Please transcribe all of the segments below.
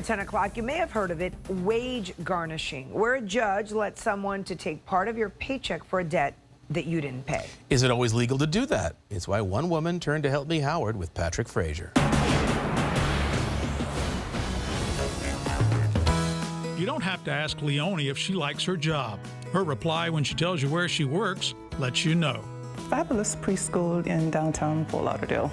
at 10 o'clock, you may have heard of it, wage garnishing, where a judge lets someone to take part of your paycheck for a debt that you didn't pay. Is it always legal to do that? It's why one woman turned to Help Me Howard with Patrick Fraser. You don't have to ask Leonie if she likes her job. Her reply when she tells you where she works lets you know. Fabulous preschool in downtown Fort Lauderdale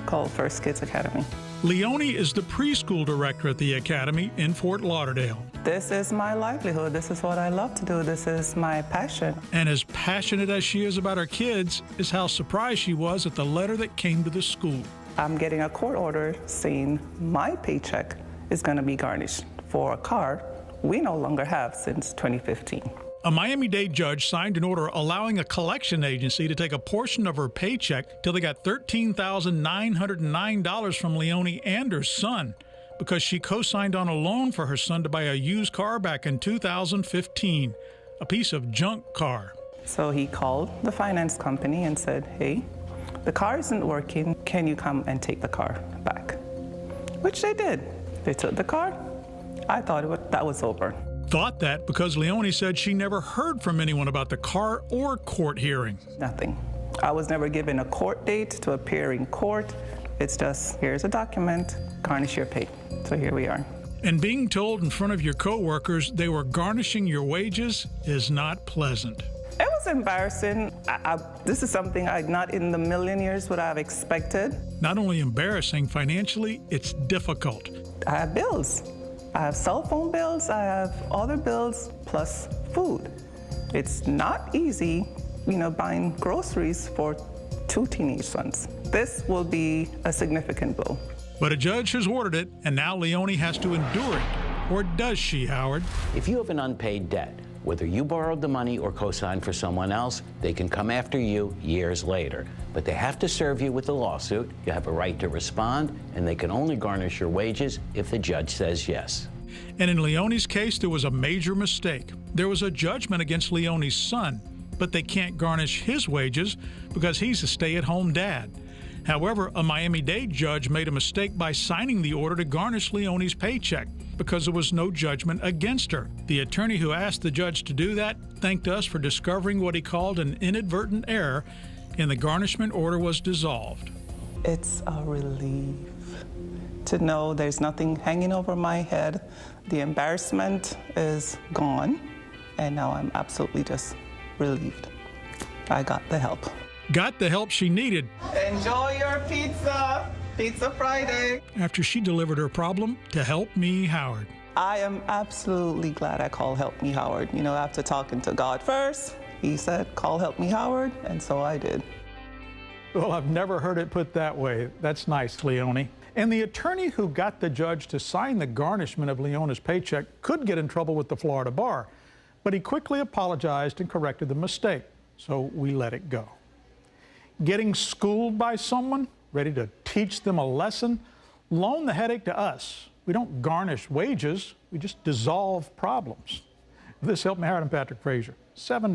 called First Kids Academy. Leonie is the preschool director at the academy in Fort Lauderdale. This is my livelihood. This is what I love to do. This is my passion. And as passionate as she is about her kids is how surprised she was at the letter that came to the school. I'm getting a court order saying my paycheck is going to be garnished for a car we no longer have since 2015. A Miami-Dade judge signed an order allowing a collection agency to take a portion of her paycheck till they got $13,909 from Leonie and her son because she co-signed on a loan for her son to buy a used car back in 2015, a piece of junk car. So he called the finance company and said, hey, the car isn't working. Can you come and take the car back? Which they did. They took the car. I thought that was over. Thought that because Leonie said she never heard from anyone about the car or court hearing. Nothing. I was never given a court date to appear in court. It's just, here's a document, garnish your pay. So here we are. And being told in front of your coworkers they were garnishing your wages is not pleasant. It was embarrassing. This is something not in the million years would I have expected. Not only embarrassing financially, it's difficult. I have bills. I have cell phone bills, I have other bills, plus food. It's not easy, buying groceries for 2 teenage sons. This will be a significant blow. But a judge has ordered it, and now Leonie has to endure it. Or does she, Howard? If you have an unpaid debt, whether you borrowed the money or co-signed for someone else, they can come after you years later. But they have to serve you with a lawsuit. You have a right to respond, and they can only garnish your wages if the judge says yes. And in Leonie's case, there was a major mistake. There was a judgment against Leonie's son, but they can't garnish his wages because he's a stay-at-home dad. However, a Miami-Dade judge made a mistake by signing the order to garnish Leonie's paycheck because there was no judgment against her. The attorney who asked the judge to do that thanked us for discovering what he called an inadvertent error, and the garnishment order was dissolved. It's a relief to know there's nothing hanging over my head. The embarrassment is gone, and now I'm absolutely just relieved. I got the help. Got the help she needed. Enjoy your pizza. Pizza Friday. After she delivered her problem to Help Me Howard. I am absolutely glad I called Help Me Howard. After talking to God first, he said, call Help Me Howard, and so I did. Well, I've never heard it put that way. That's nice, Leonie. And the attorney who got the judge to sign the garnishment of Leonie's paycheck could get in trouble with the Florida bar, but he quickly apologized and corrected the mistake, so we let it go. Getting schooled by someone, ready to teach them a lesson, loan the headache to us. We don't garnish wages, we just dissolve problems. This helped me, Howard and Patrick Fraser, 7 News.